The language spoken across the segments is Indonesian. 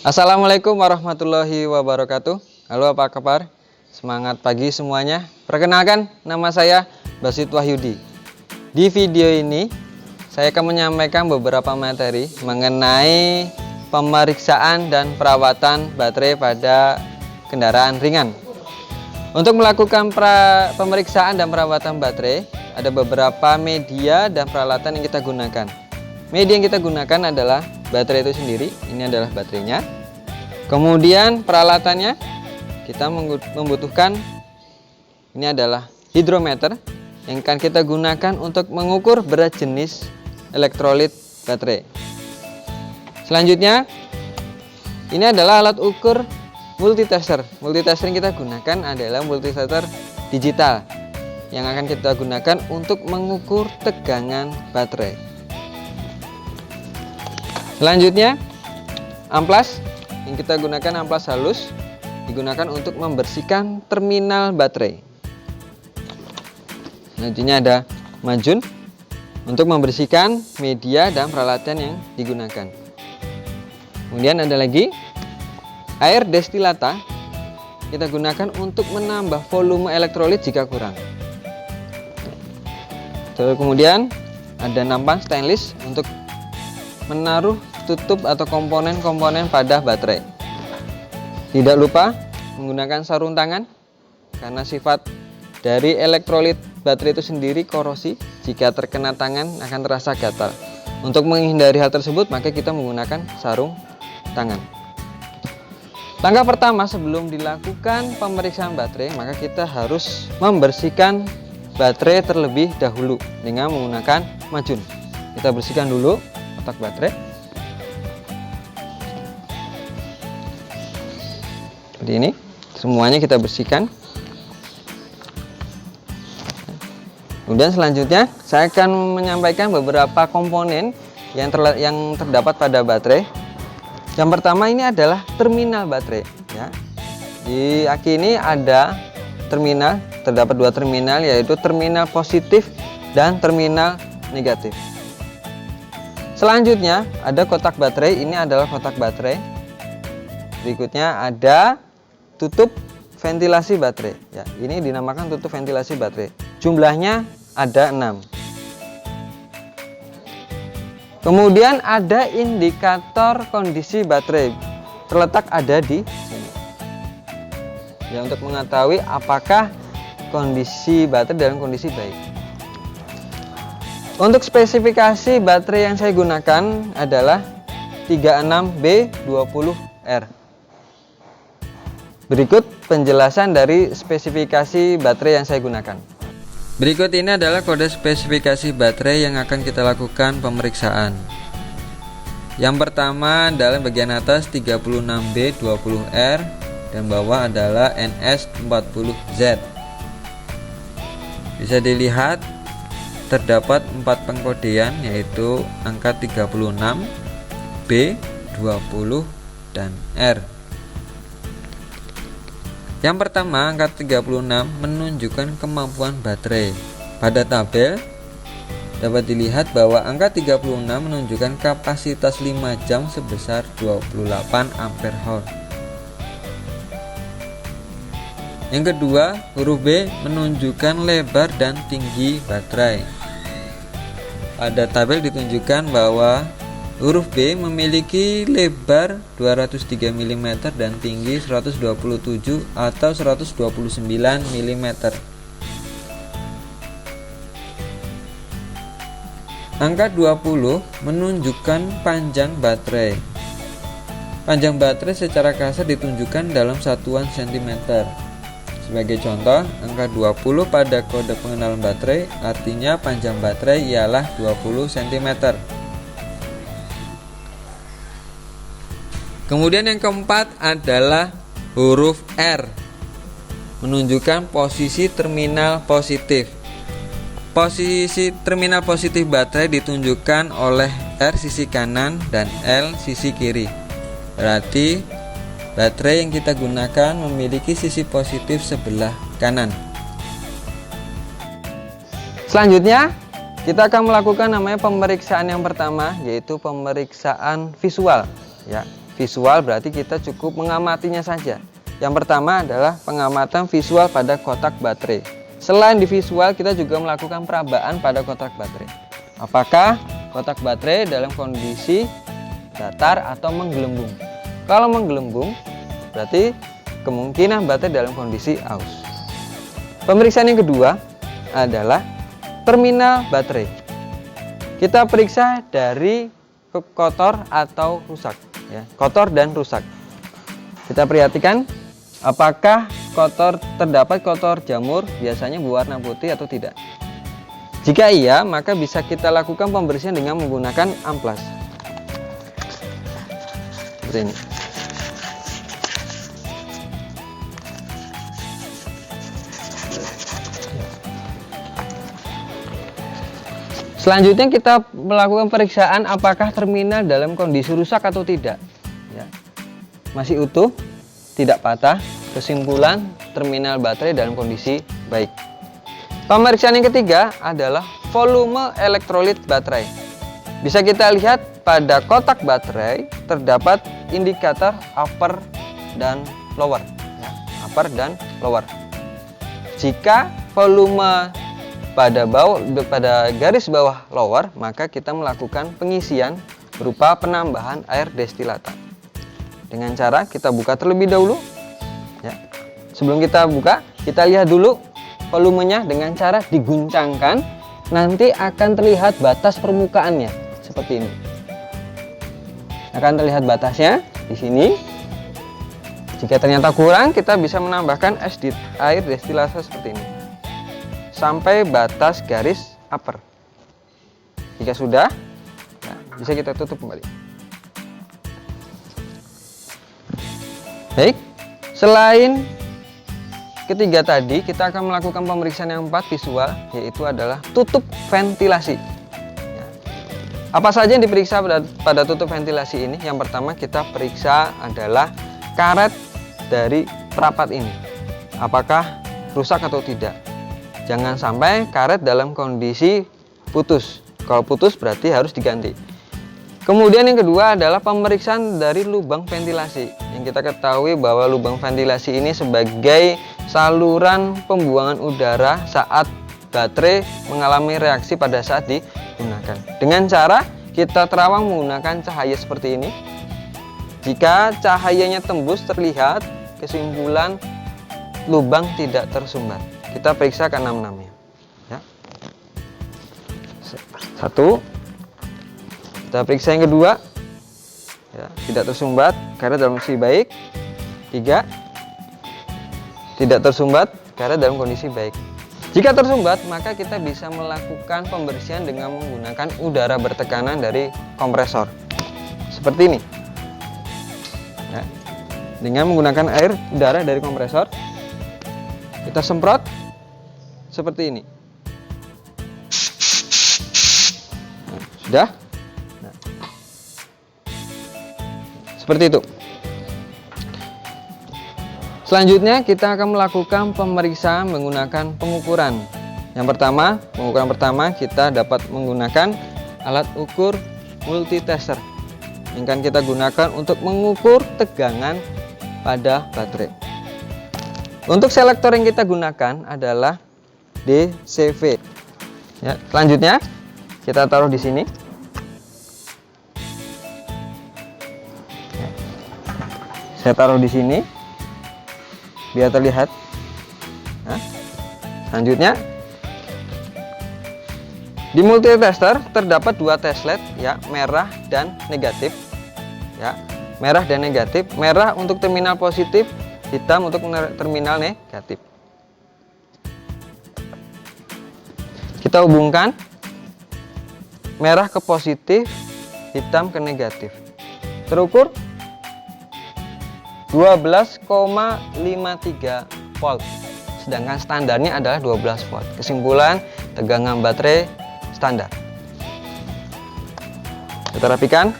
Assalamualaikum warahmatullahi wabarakatuh. Halo, apa kabar? Semangat pagi semuanya. Perkenalkan, nama saya Basit Wahyudi. Di video ini saya akan menyampaikan beberapa materi mengenai pemeriksaan dan perawatan baterai pada kendaraan ringan. Untuk melakukan pemeriksaan dan perawatan baterai, ada beberapa media dan peralatan yang kita gunakan. Media yang kita gunakan adalah baterai itu sendiri, ini adalah baterainya. Kemudian peralatannya, kita membutuhkan, ini adalah hidrometer yang akan kita gunakan untuk mengukur berat jenis elektrolit baterai. Selanjutnya, ini adalah alat ukur multitester. Multitester yang kita gunakan adalah multitester digital yang akan kita gunakan untuk mengukur tegangan baterai. Selanjutnya, amplas yang kita gunakan, amplas halus digunakan untuk membersihkan terminal baterai. Selanjutnya ada majun untuk membersihkan media dan peralatan yang digunakan. Kemudian ada lagi air destilata, kita gunakan untuk menambah volume elektrolit jika kurang. Terus kemudian ada nampan stainless untuk menaruh tutup atau komponen-komponen pada baterai. Tidak lupa menggunakan sarung tangan karena sifat dari elektrolit baterai itu sendiri korosi. Jika terkena tangan akan terasa gatal. Untuk menghindari hal tersebut maka kita menggunakan sarung tangan. Langkah pertama sebelum dilakukan pemeriksaan baterai, maka kita harus membersihkan baterai terlebih dahulu dengan menggunakan majun. Kita bersihkan dulu kotak baterai. Seperti ini, semuanya kita bersihkan. Kemudian selanjutnya saya akan menyampaikan beberapa komponen yang terdapat pada baterai. Yang pertama ini adalah terminal baterai. Ya. Di aki ini ada terminal, terdapat dua terminal, yaitu terminal positif dan terminal negatif. Selanjutnya ada kotak baterai, ini adalah kotak baterai. Berikutnya ada tutup ventilasi baterai. Ya, ini dinamakan tutup ventilasi baterai. Jumlahnya ada 6. Kemudian ada indikator kondisi baterai, terletak ada di sini. Ya, untuk mengetahui apakah kondisi baterai dalam kondisi baik. Untuk spesifikasi baterai yang saya gunakan adalah 36B20R. Berikut penjelasan dari spesifikasi baterai yang saya gunakan. Berikut ini adalah kode spesifikasi baterai yang akan kita lakukan pemeriksaan. Yang pertama adalah bagian atas 36B20R dan bawah adalah NS40Z. Bisa dilihat terdapat 4 pengkodean, yaitu angka 36, B, 20, dan R. Yang pertama, angka 36 menunjukkan kemampuan baterai. Pada tabel dapat dilihat bahwa angka 36 menunjukkan kapasitas 5 jam sebesar 28 ampere-hour. Yang kedua, huruf B menunjukkan lebar dan tinggi baterai. Pada tabel ditunjukkan bahwa huruf B memiliki lebar 203 mm dan tinggi 127 atau 129 mm. Angka 20 menunjukkan panjang baterai. Panjang baterai secara kasar ditunjukkan dalam satuan cm. Sebagai contoh, angka 20 pada kode pengenalan baterai artinya panjang baterai ialah 20 cm. Kemudian yang keempat adalah huruf R, menunjukkan posisi terminal positif. Posisi terminal positif baterai ditunjukkan oleh R sisi kanan dan L sisi kiri. Berarti baterai yang kita gunakan memiliki sisi positif sebelah kanan. Selanjutnya, kita akan melakukan namanya pemeriksaan yang pertama, yaitu pemeriksaan visual. Ya, visual berarti kita cukup mengamatinya saja. Yang pertama adalah pengamatan visual pada kotak baterai. Selain di visual, kita juga melakukan perabaan pada kotak baterai. Apakah kotak baterai dalam kondisi datar atau menggelembung? Kalau menggelembung, berarti kemungkinan baterai dalam kondisi aus. Pemeriksaan yang kedua adalah terminal baterai. Kita periksa dari kotor atau rusak, ya, kotor dan rusak. Kita perhatikan apakah terdapat kotor jamur biasanya berwarna putih atau tidak. Jika iya, maka bisa kita lakukan pembersihan dengan menggunakan amplas seperti ini. Selanjutnya kita melakukan periksaan apakah terminal dalam kondisi rusak atau tidak, ya. Masih utuh, tidak patah. Kesimpulan, terminal baterai dalam kondisi baik. Pemeriksaan yang ketiga adalah volume elektrolit baterai. Bisa kita lihat pada kotak baterai terdapat indikator upper dan lower, ya. Upper dan lower. Jika volume pada garis bawah lower, maka kita melakukan pengisian berupa penambahan air destilatan. Dengan cara kita buka terlebih dahulu, ya. Sebelum kita buka, kita lihat dulu volumenya dengan cara diguncangkan. Nanti akan terlihat batas permukaannya seperti ini. Akan terlihat batasnya di sini. Jika ternyata kurang, kita bisa menambahkan air destilasi seperti ini sampai batas garis upper. Jika sudah, nah, bisa kita tutup kembali. Baik, selain ketiga tadi, kita akan melakukan pemeriksaan yang 4 visual, yaitu adalah tutup ventilasi. Ya. Apa saja yang diperiksa pada tutup ventilasi ini? Yang pertama kita periksa adalah karet dari perapat ini, apakah rusak atau tidak. Jangan sampai karet dalam kondisi putus. Kalau putus berarti harus diganti. Kemudian yang kedua adalah pemeriksaan dari lubang ventilasi. Yang kita ketahui bahwa lubang ventilasi ini sebagai saluran pembuangan udara saat baterai mengalami reaksi pada saat digunakan. Dengan cara kita terawang menggunakan cahaya seperti ini. Jika cahayanya tembus terlihat, kesimpulan lubang tidak tersumbat. Kita periksa ke 6-6-nya, ya. Satu, kita periksa yang kedua, ya, tidak tersumbat karena dalam kondisi baik. 3, tidak tersumbat karena dalam kondisi baik. Jika tersumbat, maka kita bisa melakukan pembersihan dengan menggunakan udara bertekanan dari kompresor seperti ini, ya. Dengan menggunakan air udara dari kompresor, kita semprot seperti ini. Nah, sudah. Nah, seperti itu. Selanjutnya kita akan melakukan pemeriksaan menggunakan pengukuran. Yang pertama, pengukuran pertama kita dapat menggunakan alat ukur multitester yang akan kita gunakan untuk mengukur tegangan pada baterai. Untuk selektor yang kita gunakan adalah DCV. Ya, selanjutnya kita taruh di sini. Ya. Saya taruh di sini biar terlihat. Nah, selanjutnya di multitester terdapat 2 teslet, ya, merah dan negatif. Ya, merah dan negatif. Merah untuk terminal positif, hitam untuk terminal negatif. Kita hubungkan merah ke positif, hitam ke negatif. Terukur 12,53 volt. Sedangkan standarnya adalah 12 volt. Kesimpulan, tegangan baterai standar. Kita rapikan.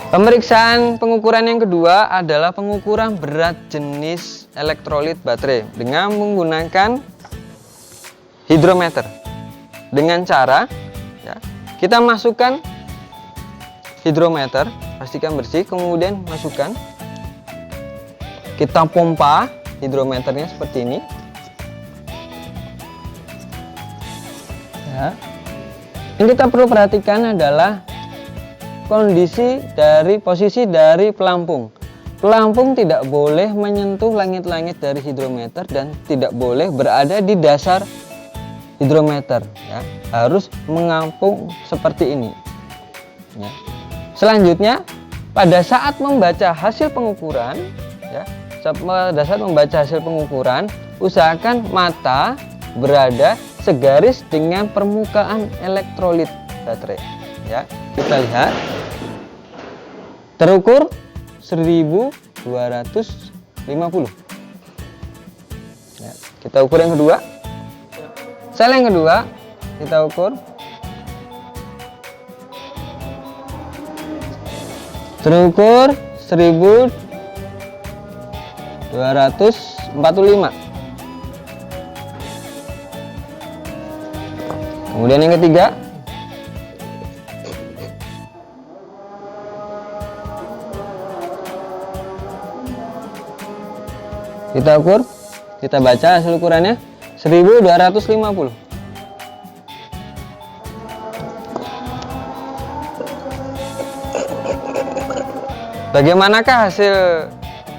Pemeriksaan pengukuran yang kedua adalah pengukuran berat jenis elektrolit baterai dengan menggunakan hidrometer. Dengan cara, ya, kita masukkan hidrometer, pastikan bersih, kemudian masukkan. Kita pompa hidrometernya seperti ini. Ya. Yang kita perlu perhatikan adalah posisi dari pelampung. Pelampung tidak boleh menyentuh langit-langit dari hidrometer dan tidak boleh berada di dasar hidrometer. Ya. Harus mengapung seperti ini. Ya. Selanjutnya, pada saat membaca hasil pengukuran, ya, usahakan mata berada segaris dengan permukaan elektrolit baterai. Ya, kita lihat terukur 1250. Ya, kita ukur yang kedua. Sel yang kedua kita ukur terukur 1245. Kemudian yang ketiga kita ukur, kita baca hasil ukurannya 1250. Bagaimanakah hasil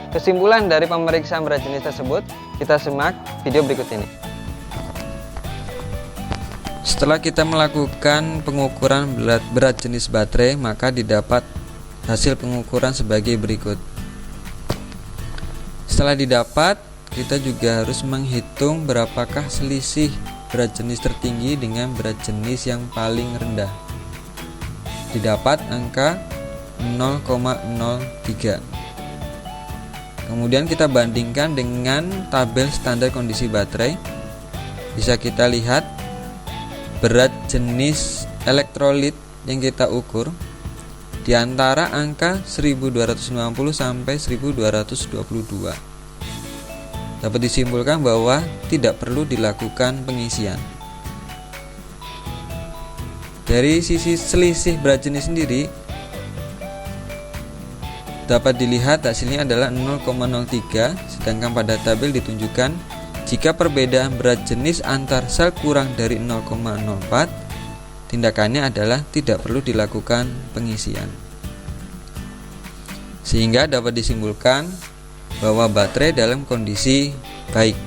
kesimpulan dari pemeriksaan berat jenis tersebut? Kita simak video berikut ini. Setelah kita melakukan pengukuran berat jenis baterai, maka didapat hasil pengukuran sebagai berikut. Setelah didapat, kita juga harus menghitung berapakah selisih berat jenis tertinggi dengan berat jenis yang paling rendah. Didapat angka 0,03. Kemudian kita bandingkan dengan tabel standar kondisi baterai. Bisa kita lihat berat jenis elektrolit yang kita ukur di antara angka 1250 sampai 1222. Dapat disimpulkan bahwa tidak perlu dilakukan pengisian. Dari sisi selisih berat jenis sendiri dapat dilihat hasilnya adalah 0,03, sedangkan pada tabel ditunjukkan jika perbedaan berat jenis antar sel kurang dari 0,04, tindakannya adalah tidak perlu dilakukan pengisian. Sehingga dapat disimpulkan bahwa baterai dalam kondisi baik.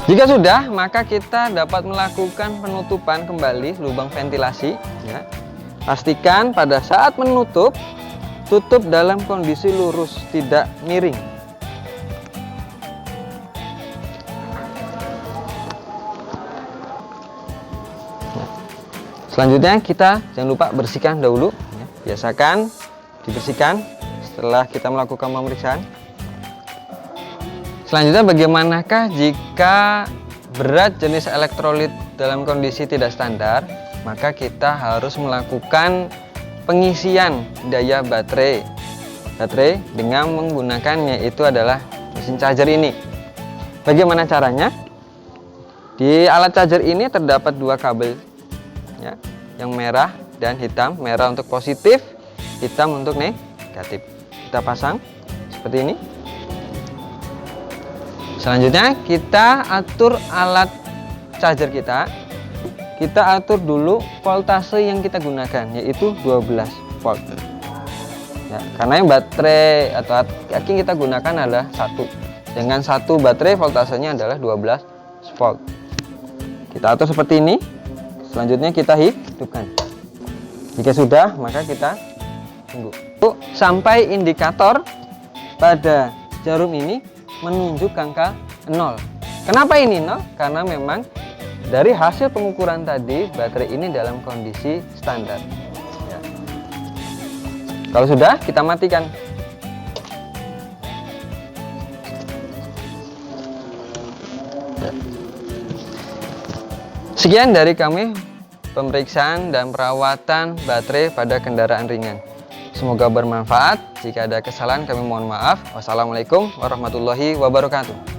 Jika sudah, maka kita dapat melakukan penutupan kembali lubang ventilasi. Ya. Pastikan pada saat menutup, tutup dalam kondisi lurus, tidak miring. Selanjutnya kita jangan lupa bersihkan dahulu. Ya. Biasakan dibersihkan setelah kita melakukan pemeriksaan. Selanjutnya, bagaimanakah jika berat jenis elektrolit dalam kondisi tidak standar? Maka kita harus melakukan pengisian daya baterai dengan menggunakannya itu adalah mesin charger ini. Bagaimana caranya? Di alat charger ini terdapat dua kabel, ya, yang merah dan hitam. Merah untuk positif, hitam untuk negatif. Kita pasang seperti ini. Selanjutnya kita atur alat charger kita. Kita atur dulu voltase yang kita gunakan, yaitu 12 volt. Ya, karena yang baterai atau yang kita gunakan adalah satu. Dengan satu baterai voltasenya adalah 12 volt. Kita atur seperti ini. Selanjutnya kita hidupkan. Jika sudah, maka kita tunggu sampai indikator pada jarum ini menunjuk angka 0. Kenapa ini 0? Karena memang dari hasil pengukuran tadi, baterai ini dalam kondisi standar. Ya. Kalau sudah, kita matikan. Ya. Sekian dari kami pemeriksaan dan perawatan baterai pada kendaraan ringan. Semoga bermanfaat. Jika ada kesalahan, kami mohon maaf. Wassalamualaikum warahmatullahi wabarakatuh.